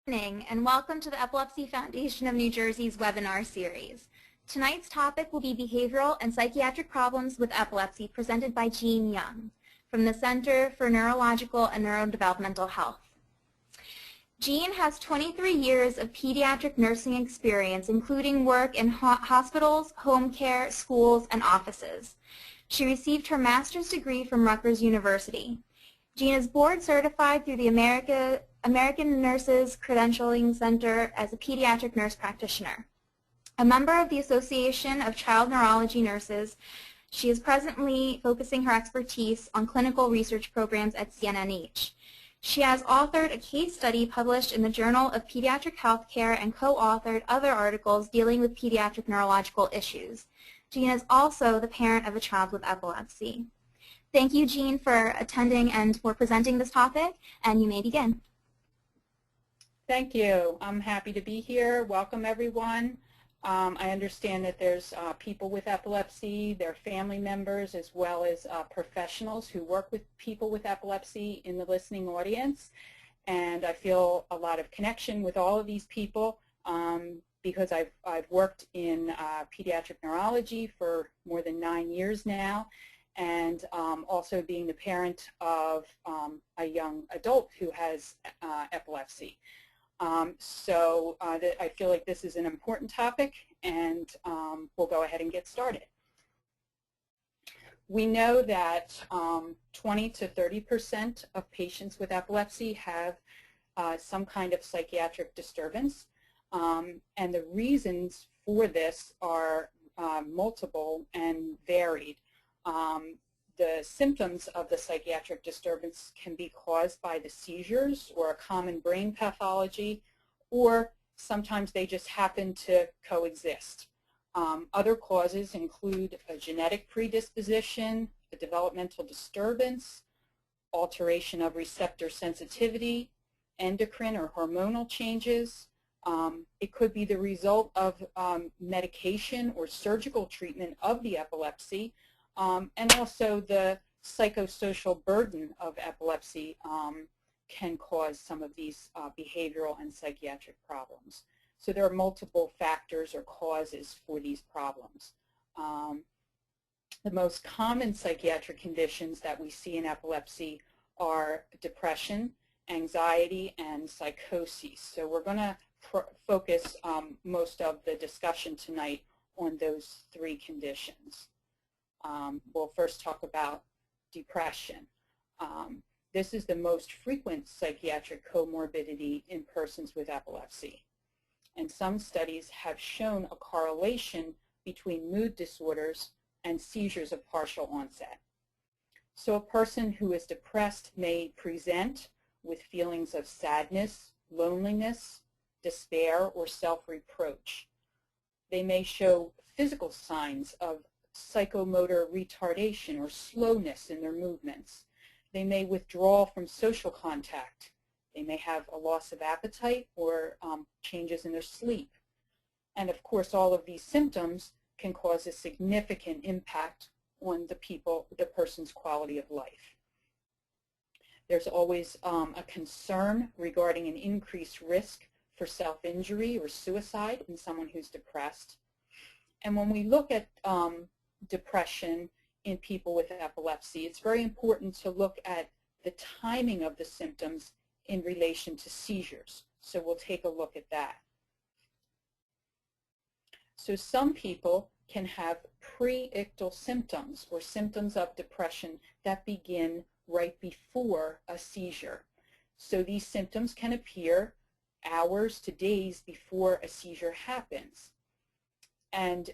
Evening, and welcome to the Epilepsy Foundation of New Jersey's webinar series. Tonight's topic will be behavioral and psychiatric problems with epilepsy, presented by Jean Young from the Center for Neurological and Neurodevelopmental Health. Jean has 23 years of pediatric nursing experience, including work in hospitals, home care, schools, and offices. She received her master's degree from Rutgers University. Jean is board certified through the American Nurses Credentialing Center as a pediatric nurse practitioner. A member of the Association of Child Neurology Nurses, she is presently focusing her expertise on clinical research programs at CNNH. She has authored a case study published in the Journal of Pediatric Healthcare and co-authored other articles dealing with pediatric neurological issues. Jean is also the parent of a child with epilepsy. Thank you, Jean, for attending and for presenting this topic, and you may begin. Thank you. I'm happy to be here. Welcome, everyone. I understand that there's people with epilepsy, their family members, as well as professionals who work with people with epilepsy in the listening audience. And I feel a lot of connection with all of these people because I've worked in pediatric neurology for more than 9 years now, and also being the parent of a young adult who has epilepsy. I feel like this is an important topic, and we'll go ahead and get started. We know that 20 to 30% of patients with epilepsy have some kind of psychiatric disturbance, and the reasons for this are multiple and varied. The symptoms of the psychiatric disturbance can be caused by the seizures or a common brain pathology, or sometimes they just happen to coexist. Other causes include a genetic predisposition, a developmental disturbance, alteration of receptor sensitivity, endocrine or hormonal changes. It could be the result of medication or surgical treatment of the epilepsy, and also the psychosocial burden of epilepsy can cause some of these behavioral and psychiatric problems. So there are multiple factors or causes for these problems. The most common psychiatric conditions that we see in epilepsy are depression, anxiety, and psychosis. So we're going to focus most of the discussion tonight on those three conditions. We'll first talk about depression. This is the most frequent psychiatric comorbidity in persons with epilepsy. And some studies have shown a correlation between mood disorders and seizures of partial onset. So a person who is depressed may present with feelings of sadness, loneliness, despair, or self-reproach. They may show physical signs of psychomotor retardation or slowness in their movements. They may withdraw from social contact. They may have a loss of appetite or changes in their sleep. And of course, all of these symptoms can cause a significant impact on the person's quality of life. There's always a concern regarding an increased risk for self-injury or suicide in someone who's depressed. And when we look at depression in people with epilepsy, it's very important to look at the timing of the symptoms in relation to seizures. So we'll take a look at that. So some people can have pre-ictal symptoms or symptoms of depression that begin right before a seizure. So these symptoms can appear hours to days before a seizure happens. And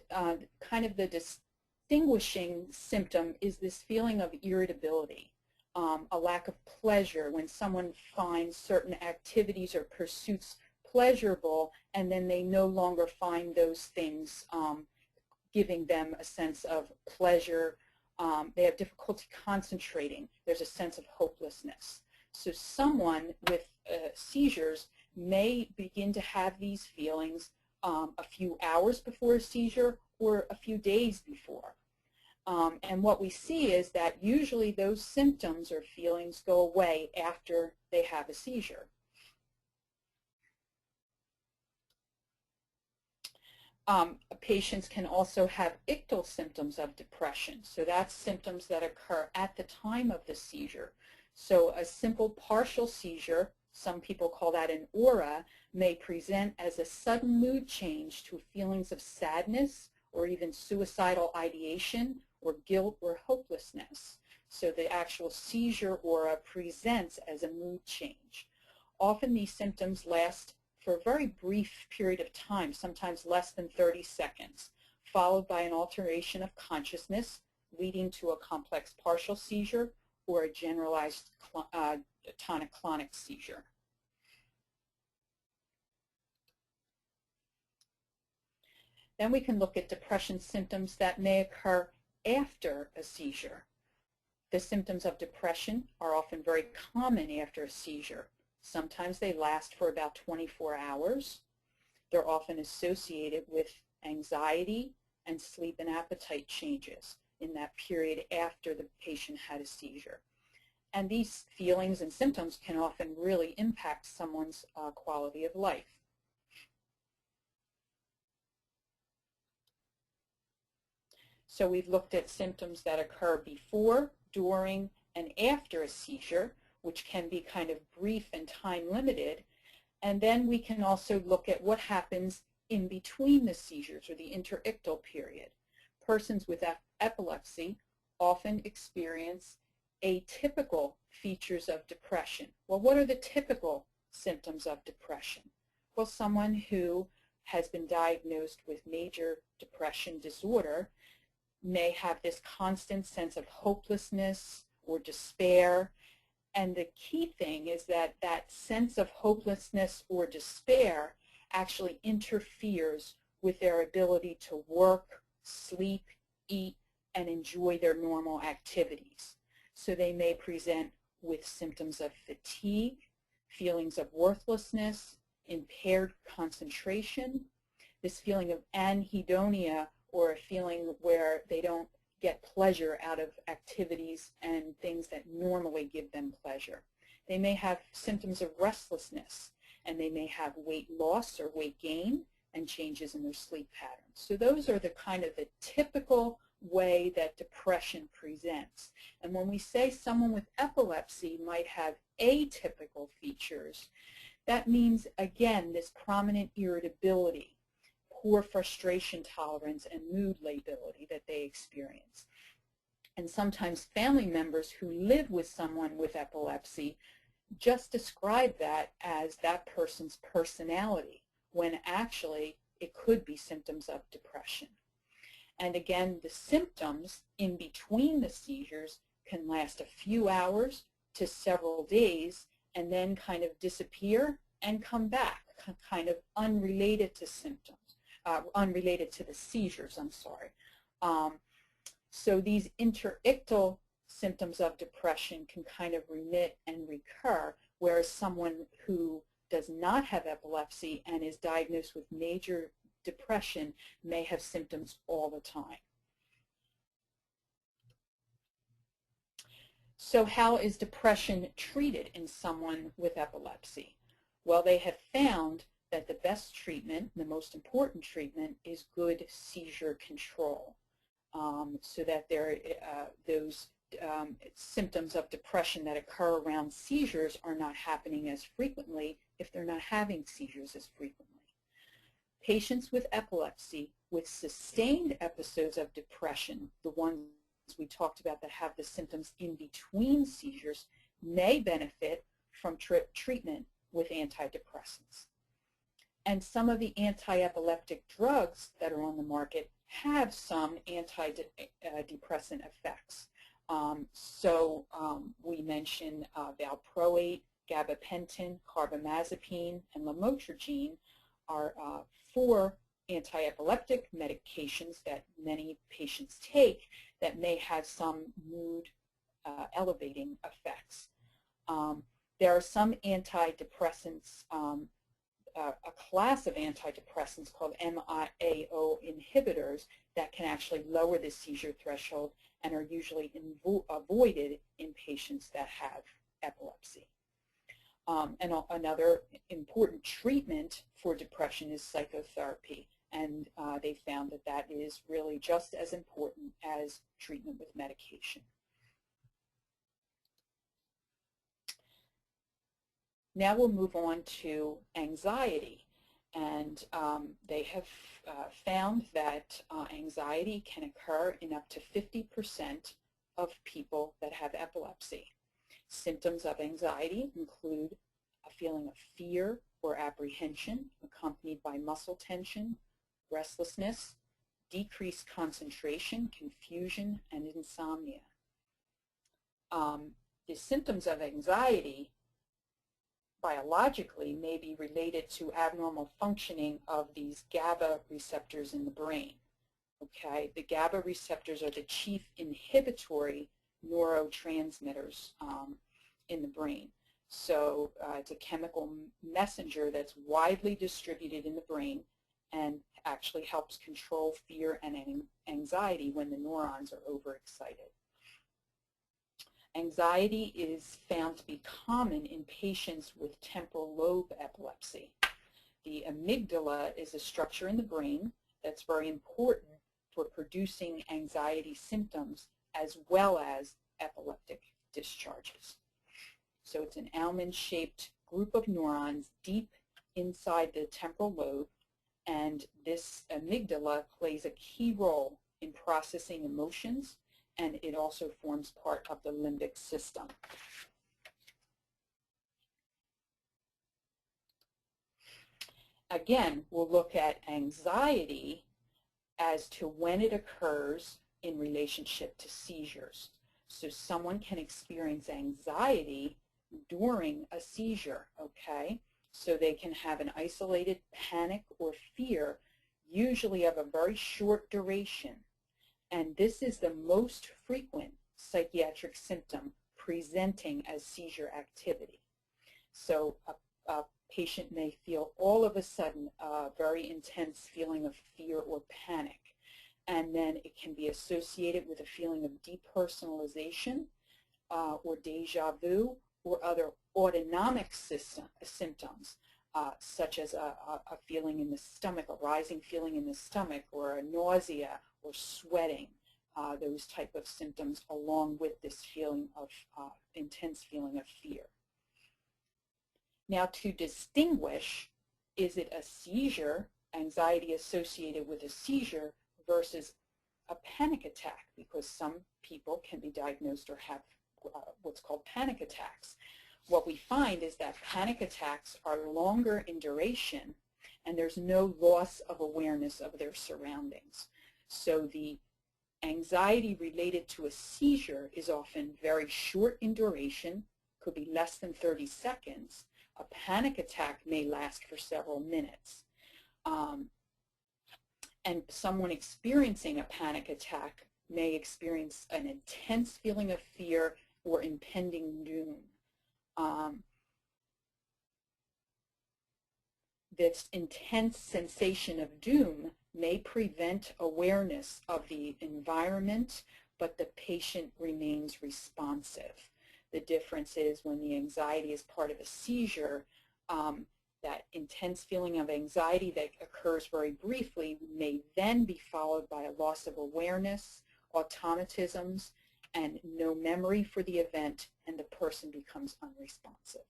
kind of the distinguishing symptom is this feeling of irritability, a lack of pleasure when someone finds certain activities or pursuits pleasurable, and then they no longer find those things giving them a sense of pleasure. They have difficulty concentrating. There's a sense of hopelessness. So someone with seizures may begin to have these feelings a few hours before a seizure or a few days before. And what we see is that usually those symptoms or feelings go away after they have a seizure. Patients can also have ictal symptoms of depression. So that's symptoms that occur at the time of the seizure. So a simple partial seizure, some people call that an aura, may present as a sudden mood change to feelings of sadness or even suicidal ideation or guilt or hopelessness. So the actual seizure aura presents as a mood change. Often these symptoms last for a very brief period of time, sometimes less than 30 seconds, followed by an alteration of consciousness leading to a complex partial seizure or a generalized tonic-clonic seizure. Then we can look at depression symptoms that may occur after a seizure. The symptoms of depression are often very common after a seizure. Sometimes they last for about 24 hours. They're often associated with anxiety and sleep and appetite changes in that period after the patient had a seizure. And these feelings and symptoms can often really impact someone's quality of life. So we've looked at symptoms that occur before, during, and after a seizure, which can be kind of brief and time limited. And then we can also look at what happens in between the seizures or the interictal period. Persons with epilepsy often experience atypical features of depression. Well, what are the typical symptoms of depression? Well, someone who has been diagnosed with major depression disorder may have this constant sense of hopelessness or despair. And the key thing is that that sense of hopelessness or despair actually interferes with their ability to work, sleep, eat, and enjoy their normal activities. So they may present with symptoms of fatigue, feelings of worthlessness, impaired concentration, this feeling of anhedonia, or a feeling where they don't get pleasure out of activities and things that normally give them pleasure. They may have symptoms of restlessness, and they may have weight loss or weight gain and changes in their sleep patterns. So those are the kind of the typical way that depression presents. And when we say someone with epilepsy might have atypical features, that means, again, this prominent irritability, poor frustration tolerance, and mood lability that they experience. And sometimes family members who live with someone with epilepsy just describe that as that person's personality, when actually it could be symptoms of depression. And again, the symptoms in between the seizures can last a few hours to several days and then kind of disappear and come back, kind of unrelated to symptoms. Unrelated to the seizures, I'm sorry. So these interictal symptoms of depression can kind of remit and recur, whereas someone who does not have epilepsy and is diagnosed with major depression may have symptoms all the time. So how is depression treated in someone with epilepsy? Well, they have found that the best treatment, the most important treatment, is good seizure control, so that those symptoms of depression that occur around seizures are not happening as frequently if they're not having seizures as frequently. Patients with epilepsy with sustained episodes of depression, the ones we talked about that have the symptoms in between seizures, may benefit from treatment with antidepressants. And some of the anti-epileptic drugs that are on the market have some antidepressant effects. We mentioned valproate, gabapentin, carbamazepine, and lamotrigine are 4 anti-epileptic medications that many patients take that may have some mood elevating effects. There are some antidepressants, a class of antidepressants called MAO inhibitors that can actually lower the seizure threshold and are usually avoided in patients that have epilepsy. And another important treatment for depression is psychotherapy, and they found that that is really just as important as treatment with medication. Now we'll move on to anxiety, and they have found that anxiety can occur in up to 50% of people that have epilepsy. Symptoms of anxiety include a feeling of fear or apprehension accompanied by muscle tension, restlessness, decreased concentration, confusion, and insomnia. The symptoms of anxiety biologically may be related to abnormal functioning of these GABA receptors in the brain. Okay, the GABA receptors are the chief inhibitory neurotransmitters in the brain. So it's a chemical messenger that's widely distributed in the brain and actually helps control fear and anxiety when the neurons are overexcited. Anxiety is found to be common in patients with temporal lobe epilepsy. The amygdala is a structure in the brain that's very important for producing anxiety symptoms as well as epileptic discharges. So it's an almond-shaped group of neurons deep inside the temporal lobe, and this amygdala plays a key role in processing emotions, and it also forms part of the limbic system. Again, we'll look at anxiety as to when it occurs in relationship to seizures. So someone can experience anxiety during a seizure, okay? So they can have an isolated panic or fear, usually of a very short duration. And this is the most frequent psychiatric symptom presenting as seizure activity. So a patient may feel all of a sudden a very intense feeling of fear or panic. And then it can be associated with a feeling of depersonalization or deja vu or other autonomic symptoms, such as a feeling in the stomach, a rising feeling in the stomach, or a nausea or sweating, those type of symptoms along with this feeling of intense feeling of fear. Now, to distinguish, is it a seizure, anxiety associated with a seizure, versus a panic attack, because some people can be diagnosed or have what's called panic attacks. What we find is that panic attacks are longer in duration, and there's no loss of awareness of their surroundings. So the anxiety related to a seizure is often very short in duration, could be less than 30 seconds. A panic attack may last for several minutes. And someone experiencing a panic attack may experience an intense feeling of fear or impending doom. This intense sensation of doom may prevent awareness of the environment, but the patient remains responsive. The difference is when the anxiety is part of a seizure, that intense feeling of anxiety that occurs very briefly may then be followed by a loss of awareness, automatisms, and no memory for the event, and the person becomes unresponsive.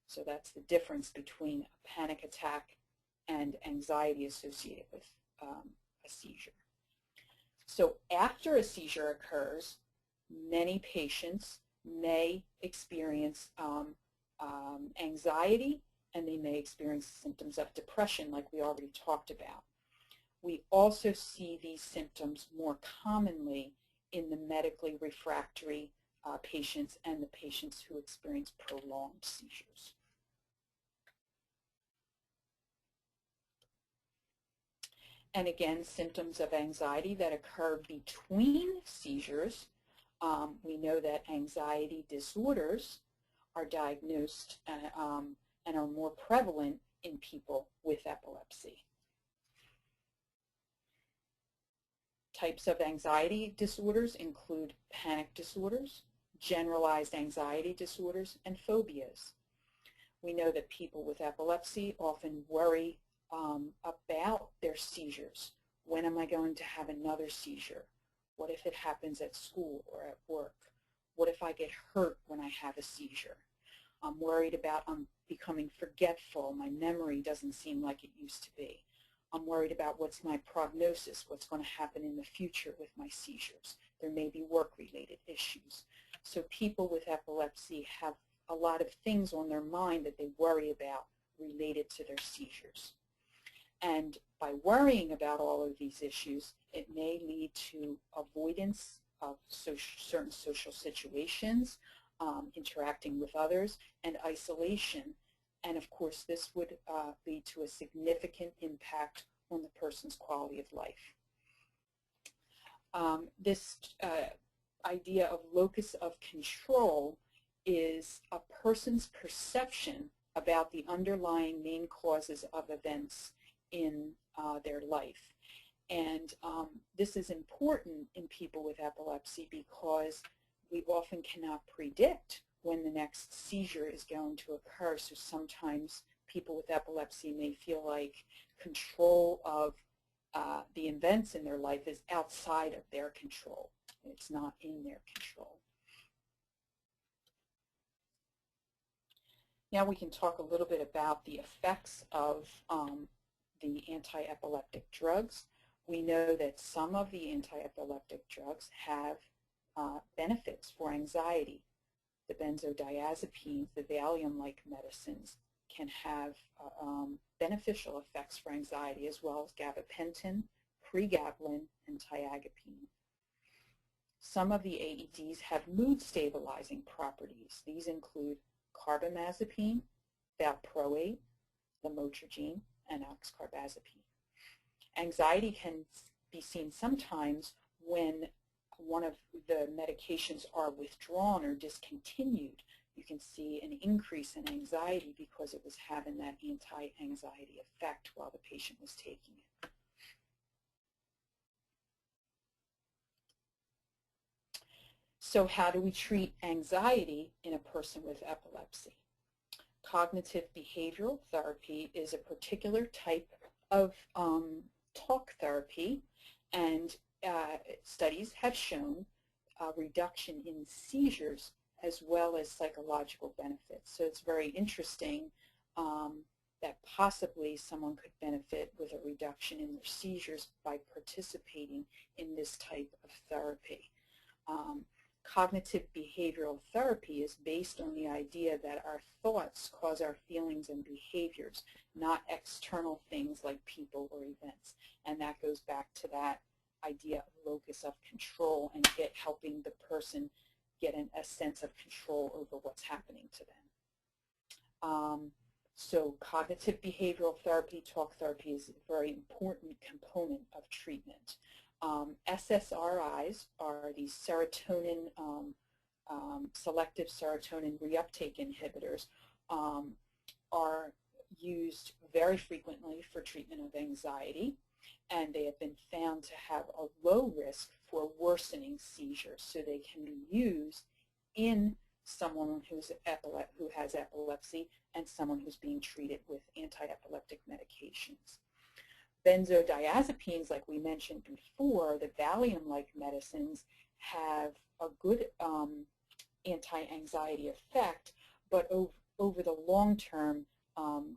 So that's the difference between a panic attack and anxiety associated with a seizure. So after a seizure occurs, many patients may experience anxiety, and they may experience symptoms of depression like we already talked about. We also see these symptoms more commonly in the medically refractory patients and the patients who experience prolonged seizures. And again, symptoms of anxiety that occur between seizures. We know that anxiety disorders are diagnosed and are more prevalent in people with epilepsy. Types of anxiety disorders include panic disorders, generalized anxiety disorders, and phobias. We know that people with epilepsy often worry about their seizures. When am I going to have another seizure? What if it happens at school or at work? What if I get hurt when I have a seizure? I'm worried about becoming forgetful. My memory doesn't seem like it used to be. I'm worried about what's my prognosis, what's going to happen in the future with my seizures. There may be work-related issues. So people with epilepsy have a lot of things on their mind that they worry about related to their seizures. And by worrying about all of these issues, it may lead to avoidance of certain social situations, interacting with others, and isolation. And of course, this would lead to a significant impact on the person's quality of life. This idea of locus of control is a person's perception about the underlying main causes of events in their life. And this is important in people with epilepsy because we often cannot predict when the next seizure is going to occur. So sometimes people with epilepsy may feel like control of the events in their life is outside of their control. It's not in their control. Now we can talk a little bit about the effects of the anti-epileptic drugs. We know that some of the anti-epileptic drugs have benefits for anxiety. The benzodiazepines, the Valium-like medicines, can have beneficial effects for anxiety, as well as gabapentin, pregabalin, and tiagapine. Some of the AEDs have mood-stabilizing properties. These include carbamazepine, valproate, lamotrigine, and oxcarbazepine. Anxiety can be seen sometimes when one of the medications are withdrawn or discontinued. You can see an increase in anxiety because it was having that anti-anxiety effect while the patient was taking it. So how do we treat anxiety in a person with epilepsy? Cognitive behavioral therapy is a particular type of talk therapy, and studies have shown a reduction in seizures as well as psychological benefits. So it's very interesting that possibly someone could benefit with a reduction in their seizures by participating in this type of therapy. Cognitive behavioral therapy is based on the idea that our thoughts cause our feelings and behaviors, not external things like people or events. And that goes back to that idea of locus of control and helping the person get a sense of control over what's happening to them. So cognitive behavioral therapy, talk therapy, is a very important component of treatment. SSRIs are these serotonin, selective serotonin reuptake inhibitors, are used very frequently for treatment of anxiety, and they have been found to have a low risk for worsening seizures. So they can be used in someone who has epilepsy and someone who's being treated with anti-epileptic medications. Benzodiazepines, like we mentioned before, the Valium-like medicines, have a good anti-anxiety effect, but over the long term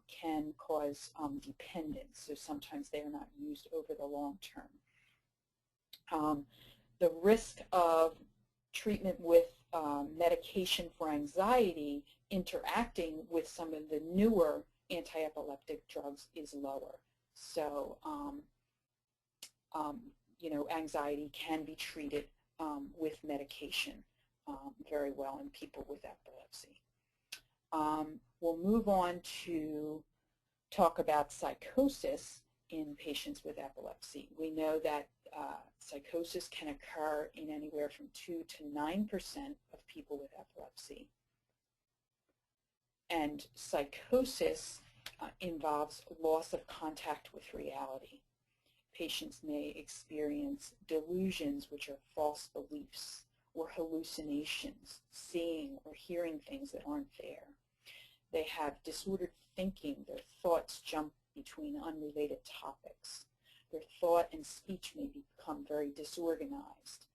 can cause dependence. So sometimes they are not used over the long term. The risk of treatment with medication for anxiety interacting with some of the newer anti-epileptic drugs is lower. So, you know, anxiety can be treated with medication very well in people with epilepsy. We'll move on to talk about psychosis in patients with epilepsy. We know that psychosis can occur in anywhere from 2 to 9% of people with epilepsy. And psychosis involves loss of contact with reality. Patients may experience delusions, which are false beliefs, or hallucinations, seeing or hearing things that aren't there. They have disordered thinking. Their thoughts jump between unrelated topics. Their thought and speech may become very disorganized.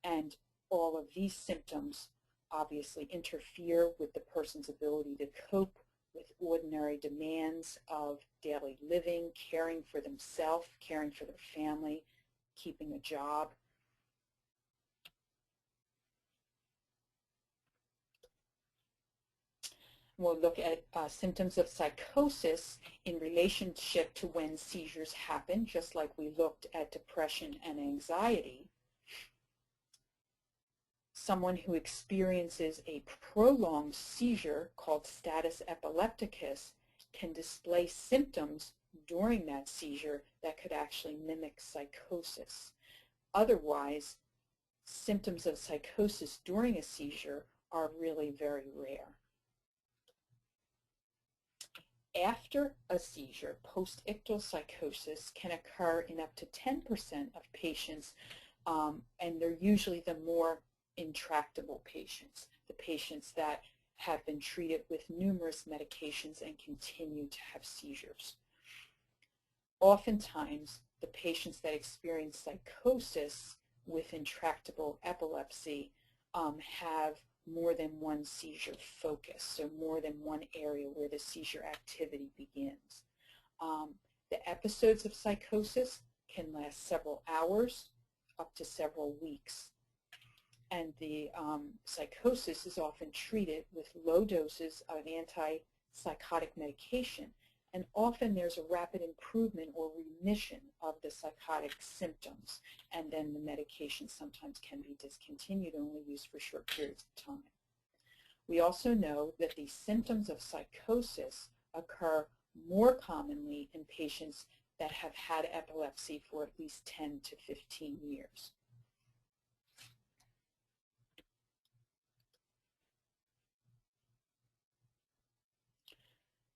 And all of these symptoms obviously interfere with the person's ability to cope with ordinary demands of daily living, caring for themselves, caring for their family, keeping a job. We'll look at symptoms of psychosis in relationship to when seizures happen, just like we looked at depression and anxiety. Someone who experiences a prolonged seizure called status epilepticus can display symptoms during that seizure that could actually mimic psychosis. Otherwise, symptoms of psychosis during a seizure are really very rare. After a seizure, post-ictal psychosis can occur in up to 10% of patients, and they're usually the more intractable patients, the patients that have been treated with numerous medications and continue to have seizures. Oftentimes, the patients that experience psychosis with intractable epilepsy have more than one seizure focus, so more than one area where the seizure activity begins. The episodes of psychosis can last several hours up to several weeks. And the psychosis is often treated with low doses of antipsychotic medication, and often there's a rapid improvement or remission of the psychotic symptoms, and then the medication sometimes can be discontinued and only used for short periods of time. We also know that the symptoms of psychosis occur more commonly in patients that have had epilepsy for at least 10 to 15 years.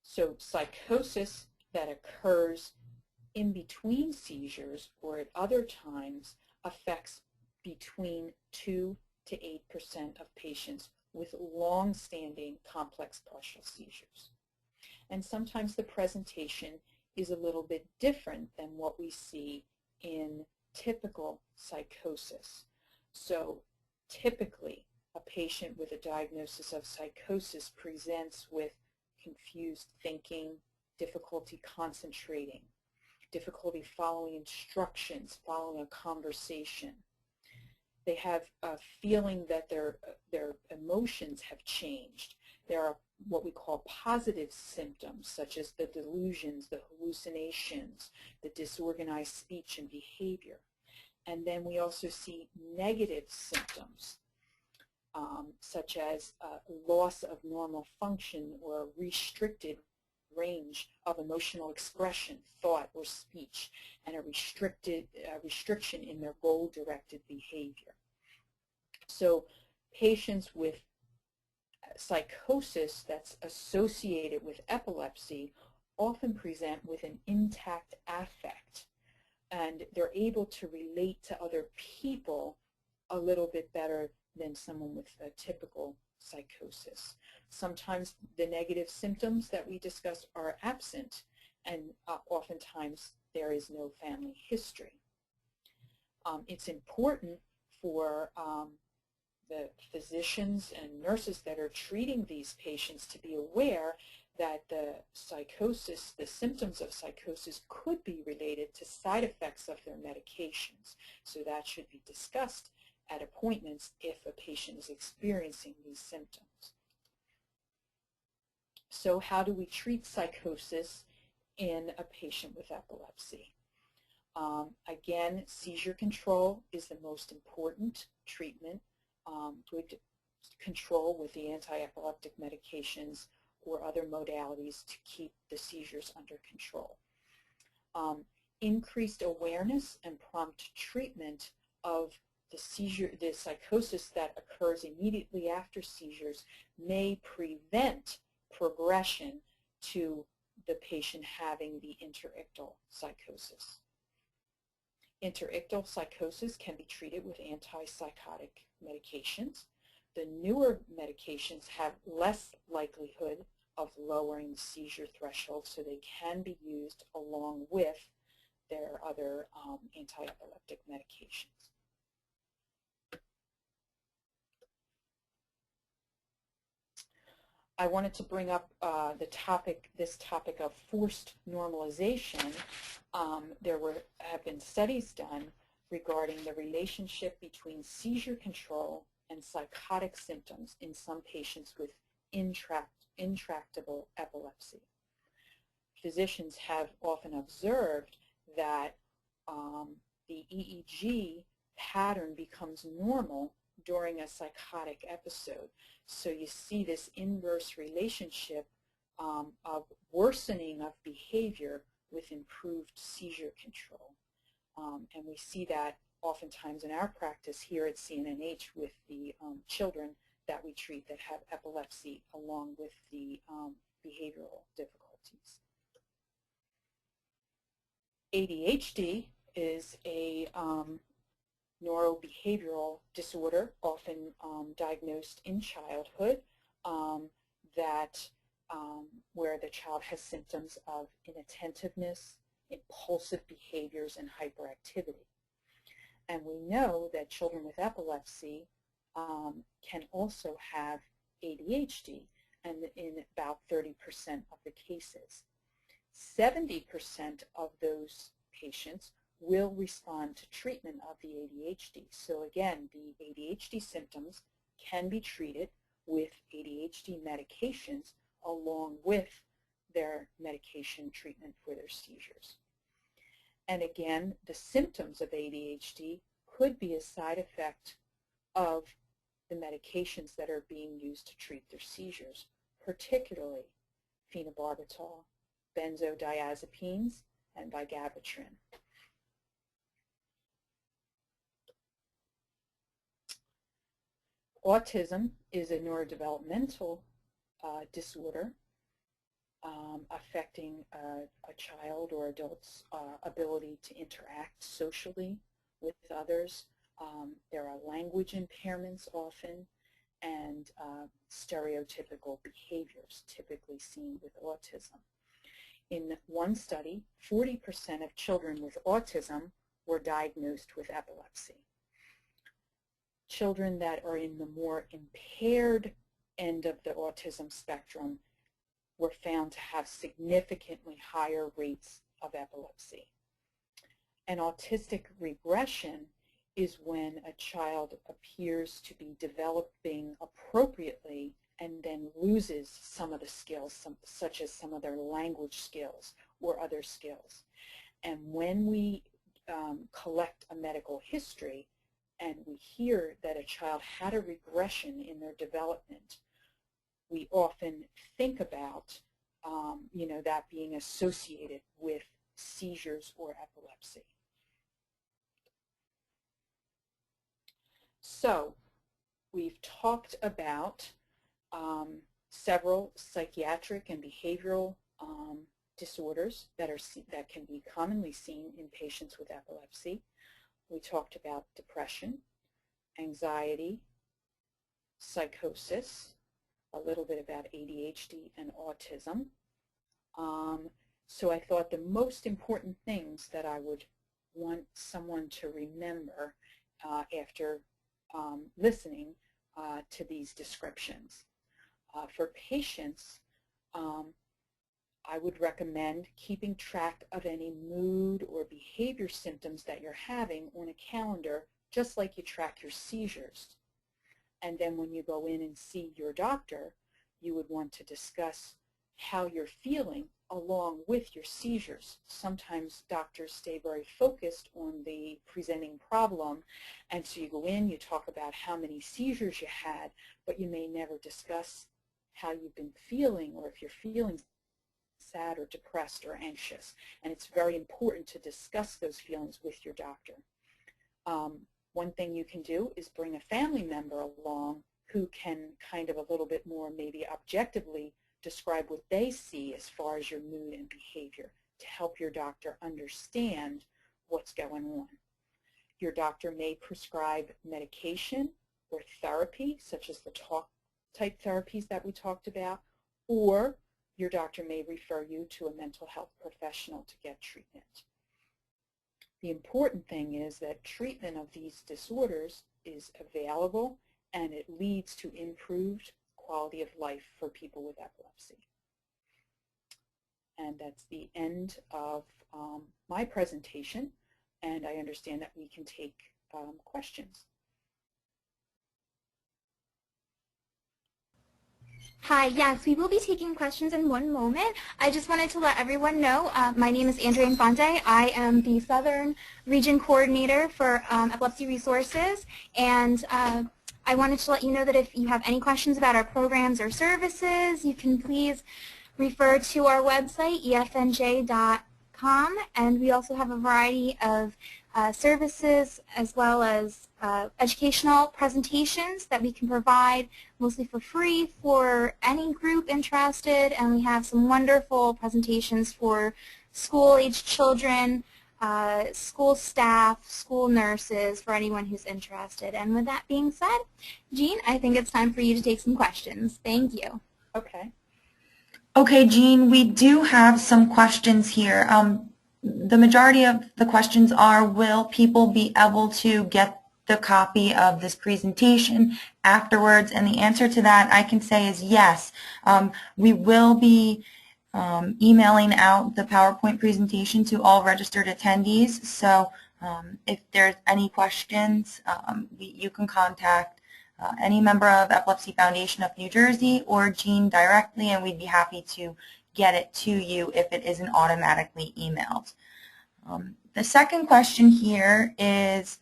So psychosis that occurs in between seizures or at other times affects between 2 to 8% of patients with long-standing complex partial seizures. And sometimes the presentation is a little bit different than what we see in typical psychosis. So typically, a patient with a diagnosis of psychosis presents with confused thinking, difficulty concentrating, difficulty following instructions, following a conversation. They have a feeling that their emotions have changed. There are what we call positive symptoms, such as the delusions, the hallucinations, the disorganized speech and behavior. And then we also see negative symptoms, such as loss of normal function or restricted range of emotional expression, thought, or speech, and a restriction in their goal-directed behavior. So patients with psychosis that's associated with epilepsy often present with an intact affect, and they're able to relate to other people a little bit better than someone with a typical psychosis. Sometimes the negative symptoms that we discussed are absent, and oftentimes there is no family history. It's important for the physicians and nurses that are treating these patients to be aware that the psychosis, the symptoms of psychosis could be related to side effects of their medications. So that should be discussed at appointments if a patient is experiencing these symptoms. So how do we treat psychosis in a patient with epilepsy? Again, seizure control is the most important treatment. Good control with the anti-epileptic medications or other modalities to keep the seizures under control. Increased awareness and prompt treatment of the psychosis that occurs immediately after seizures may prevent progression to the patient having the interictal psychosis. Interictal psychosis can be treated with antipsychotic medications. The newer medications have less likelihood of lowering the seizure threshold so they can be used along with their other anti-epileptic medications. I wanted to bring up this topic of forced normalization. There have been studies done regarding the relationship between seizure control and psychotic symptoms in some patients with intractable epilepsy. Physicians have often observed that the EEG pattern becomes normal during a psychotic episode. So you see this inverse relationship of worsening of behavior with improved seizure control. And we see that oftentimes in our practice here at CNNH with the children that we treat that have epilepsy along with the behavioral difficulties. ADHD is a neurobehavioral disorder, often diagnosed in childhood, where the child has symptoms of inattentiveness, impulsive behaviors, and hyperactivity. And we know that children with epilepsy can also have ADHD, and in about 30% of the cases. 70% of those patients will respond to treatment of the ADHD. So again, the ADHD symptoms can be treated with ADHD medications along with their medication treatment for their seizures. And again, the symptoms of ADHD could be a side effect of the medications that are being used to treat their seizures, particularly phenobarbital, benzodiazepines, and vigabatrin. Autism is a neurodevelopmental disorder affecting a child or adult's ability to interact socially with others. There are language impairments often, and stereotypical behaviors typically seen with autism. In one study, 40% of children with autism were diagnosed with epilepsy. Children that are in the more impaired end of the autism spectrum were found to have significantly higher rates of epilepsy. An autistic regression is when a child appears to be developing appropriately and then loses some of the skills, such as some of their language skills or other skills. And when we collect a medical history and we hear that a child had a regression in their development, we often think about that being associated with seizures or epilepsy. So we've talked about several psychiatric and behavioral disorders that can be commonly seen in patients with epilepsy. We talked about depression, anxiety, psychosis, a little bit about ADHD and autism. So I thought the most important things that I would want someone to remember after listening to these descriptions. For patients, I would recommend keeping track of any mood or behavior symptoms that you're having on a calendar, just like you track your seizures. And then when you go in and see your doctor, you would want to discuss how you're feeling along with your seizures. Sometimes doctors stay very focused on the presenting problem, and so you go in, you talk about how many seizures you had, but you may never discuss how you've been feeling or if you're feeling sad or depressed or anxious. And it's very important to discuss those feelings with your doctor. One thing you can do is bring a family member along who can kind of a little bit more maybe objectively describe what they see as far as your mood and behavior to help your doctor understand what's going on. Your doctor may prescribe medication or therapy, such as the talk type therapies that we talked about, or your doctor may refer you to a mental health professional to get treatment. The important thing is that treatment of these disorders is available and it leads to improved quality of life for people with epilepsy. And that's the end of my presentation, and I understand that we can take questions. Hi, yes, we will be taking questions in one moment. I just wanted to let everyone know my name is Andrea Infante. I am the Southern Region Coordinator for Epilepsy Resources, and I wanted to let you know that if you have any questions about our programs or services, you can please refer to our website, efnj.com, and we also have a variety of services as well as educational presentations that we can provide mostly for free for any group interested, and we have some wonderful presentations for school-aged children, school staff, school nurses, for anyone who's interested. And with that being said, Jean, I think it's time for you to take some questions. Thank you. Okay. Okay, Jean, we do have some questions here. The majority of the questions are, will people be able to get the copy of this presentation afterwards? And the answer to that I can say is yes. We will be emailing out the PowerPoint presentation to all registered attendees. So if there's any questions, you can contact any member of Epilepsy Foundation of New Jersey or Jean directly, and we'd be happy to get it to you if it isn't automatically emailed. The second question here is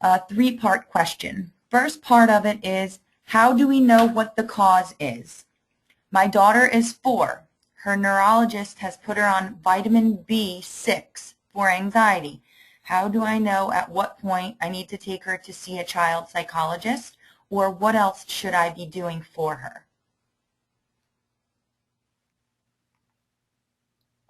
a three-part question. First part of it is, how do we know what the cause is? My daughter is 4. Her neurologist has put her on vitamin B6 for anxiety. How do I know at what point I need to take her to see a child psychologist, or what else should I be doing for her?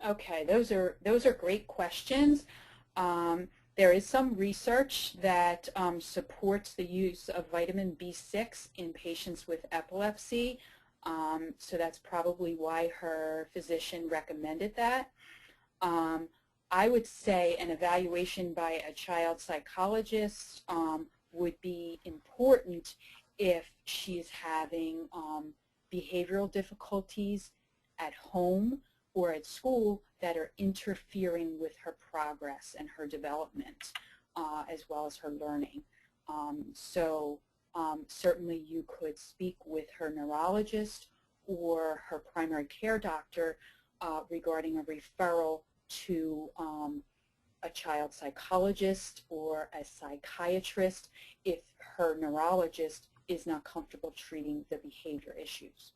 Okay, those are great questions. There is some research that supports the use of vitamin B6 in patients with epilepsy, so that's probably why her physician recommended that. I would say an evaluation by a child psychologist would be important if she is having behavioral difficulties at home or at school that are interfering with her progress and her development, as well as her learning. Certainly you could speak with her neurologist or her primary care doctor regarding a referral to a child psychologist or a psychiatrist if her neurologist is not comfortable treating the behavior issues.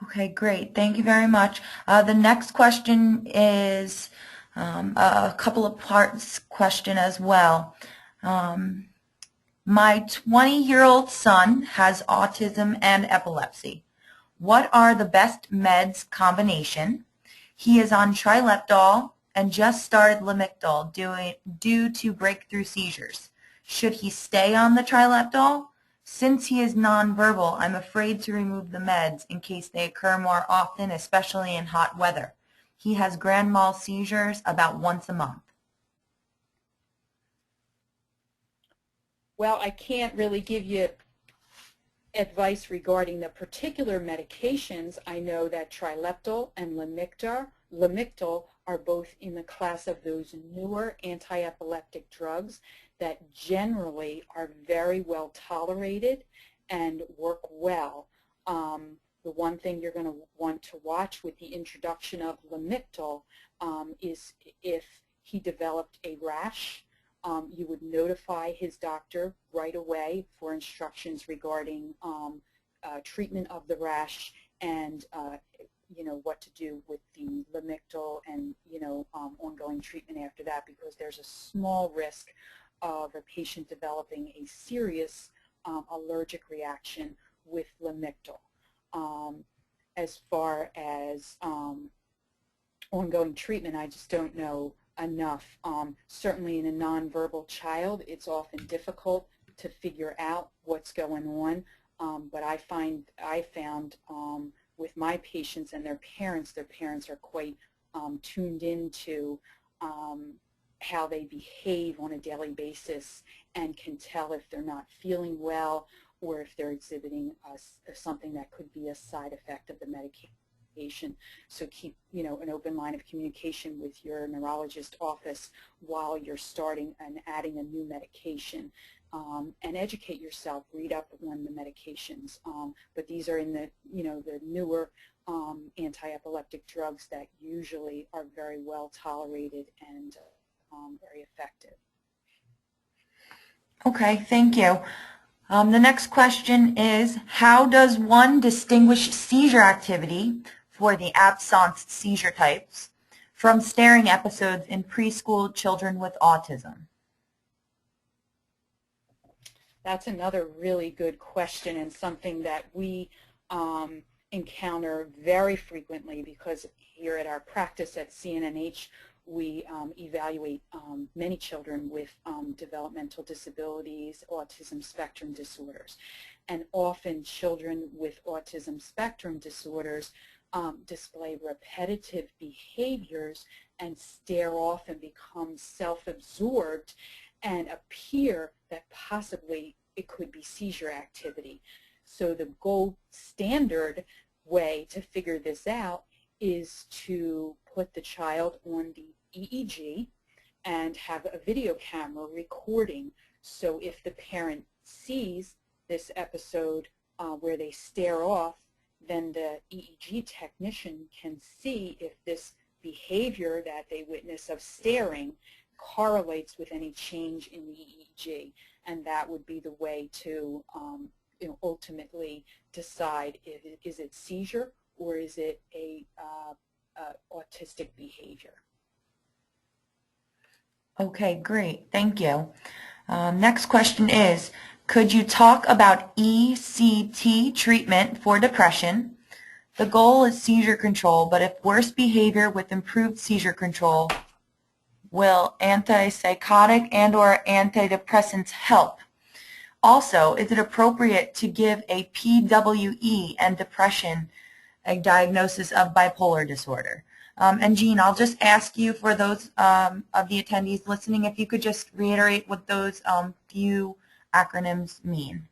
Okay, great. Thank you very much. The next question is a couple of parts question as well. My 20-year-old son has autism and epilepsy. What are the best meds combination? He is on trileptal and just started Lamictal due to breakthrough seizures. Should he stay on the trileptal? Since he is nonverbal, I'm afraid to remove the meds in case they occur more often, especially in hot weather. He has grand mal seizures about once a month. Well, I can't really give you advice regarding the particular medications. I know that trileptal and Lamictal are both in the class of those newer anti-epileptic drugs that generally are very well tolerated and work well. The one thing you're going to want to watch with the introduction of Lamictal is if he developed a rash. You would notify his doctor right away for instructions regarding treatment of the rash and what to do with the Lamictal and ongoing treatment after that, because there's a small risk of a patient developing a serious allergic reaction with Lamictal. As far as ongoing treatment, I just don't know enough. Certainly in a nonverbal child, it's often difficult to figure out what's going on. But I found with my patients and their parents are quite tuned into how they behave on a daily basis and can tell if they're not feeling well or if they're exhibiting something that could be a side effect of the medication. So keep, an open line of communication with your neurologist office while you're starting and adding a new medication. And educate yourself, read up on the medications. But these are in the, the newer anti-epileptic drugs that usually are very well tolerated and very effective. Okay, thank you. The next question is, how does one distinguish seizure activity for the absence seizure types from staring episodes in preschool children with autism? That's another really good question and something that we encounter very frequently because here at our practice at CNNH, we evaluate many children with developmental disabilities, autism spectrum disorders. And often children with autism spectrum disorders display repetitive behaviors and stare off and become self-absorbed and appear that possibly it could be seizure activity. So the gold standard way to figure this out is to put the child on the EEG and have a video camera recording. So if the parent sees this episode where they stare off, then the EEG technician can see if this behavior that they witness of staring correlates with any change in the EEG, and that would be the way to ultimately decide is it seizure or is it a autistic behavior. Okay, great. Thank you. Next question is, could you talk about ECT treatment for depression? The goal is seizure control, but if worse behavior with improved seizure control, will antipsychotic and/or antidepressants help? Also, is it appropriate to give a PWE and depression a diagnosis of bipolar disorder? And Jean, I'll just ask you for those of the attendees listening, if you could just reiterate what those few acronyms mean.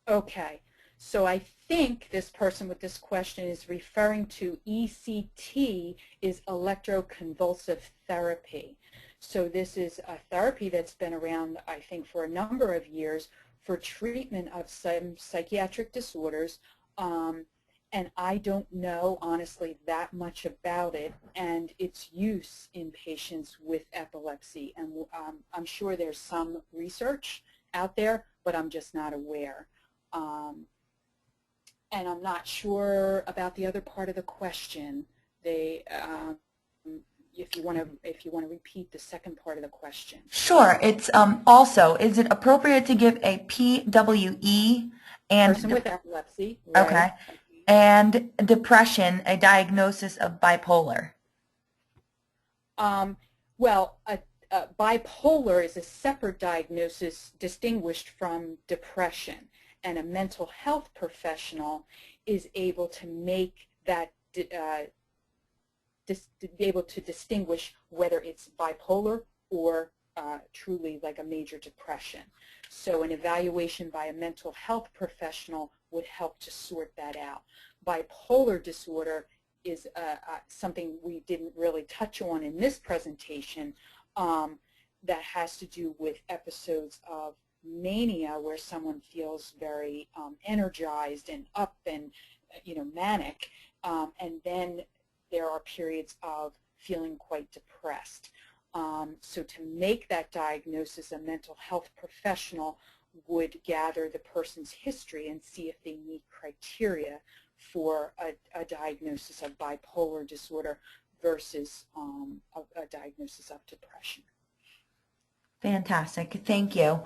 Okay, so I think this person with this question is referring to ECT, is Electroconvulsive Therapy. So this is a therapy that's been around, I think, for a number of years for treatment of some psychiatric disorders. And I don't know, honestly, that much about it and its use in patients with epilepsy. And I'm sure there's some research out there, but I'm just not aware. And I'm not sure about the other part of the question. If you want to repeat the second part of the question. Sure. It's also, is it appropriate to give a PWE and person with epilepsy? Right? Okay. And depression a diagnosis of bipolar? Well, bipolar is a separate diagnosis distinguished from depression, and a mental health professional is able to make that be able to distinguish whether it's bipolar or truly like a major depression. So an evaluation by a mental health professional would help to sort that out. Bipolar disorder is something we didn't really touch on in this presentation, that has to do with episodes of mania where someone feels very energized and up and manic, and then there are periods of feeling quite depressed. So to make that diagnosis, a mental health professional would gather the person's history and see if they meet criteria for a diagnosis of bipolar disorder versus a diagnosis of depression. Fantastic. Thank you.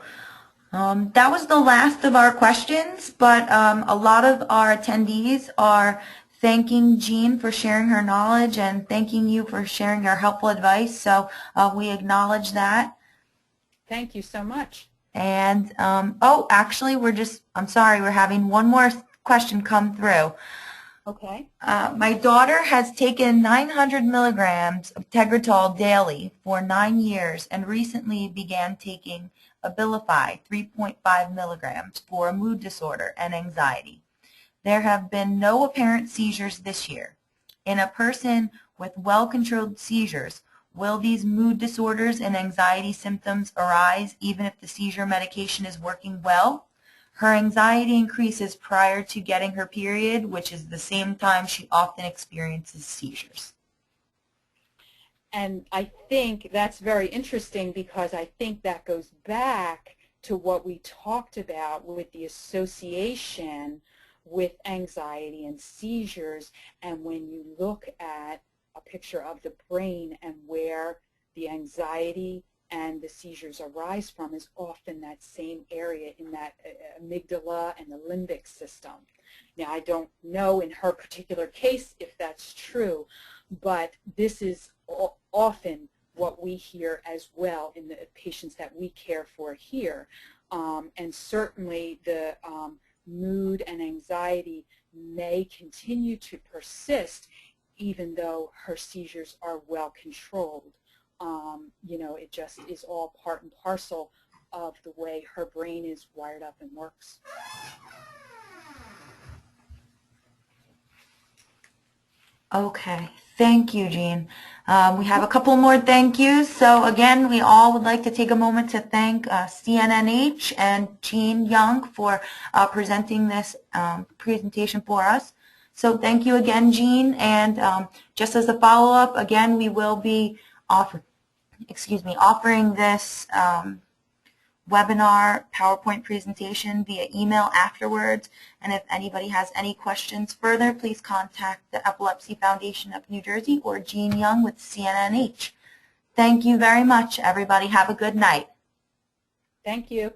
That was the last of our questions, but a lot of our attendees are thanking Jean for sharing her knowledge and thanking you for sharing your helpful advice, so we acknowledge that. Thank you so much. And, oh, actually, I'm sorry, we're having one more question come through. Okay. My daughter has taken 900 milligrams of Tegretol daily for 9 years and recently began taking Abilify 3.5 milligrams for a mood disorder and anxiety. There have been no apparent seizures this year. In a person with well-controlled seizures, will these mood disorders and anxiety symptoms arise even if the seizure medication is working well? Her anxiety increases prior to getting her period, which is the same time she often experiences seizures. And I think that's very interesting because I think that goes back to what we talked about with the association with anxiety and seizures. And when you look at a picture of the brain and where the anxiety and the seizures arise from is often that same area in that amygdala and the limbic system. Now, I don't know in her particular case if that's true, but this is often what we hear as well in the patients that we care for here. And certainly the mood and anxiety may continue to persist even though her seizures are well controlled. You know, it just is all part and parcel of the way her brain is wired up and works. Okay, thank you, Jean. We have a couple more thank yous. So again, we all would like to take a moment to thank CNNH and Jean Young for presenting this presentation for us. So thank you again, Jean. And just as a follow-up, again, we will be offering this webinar PowerPoint presentation via email afterwards. And if anybody has any questions further, please contact the Epilepsy Foundation of New Jersey or Jean Young with CNNH. Thank you very much, everybody. Have a good night. Thank you.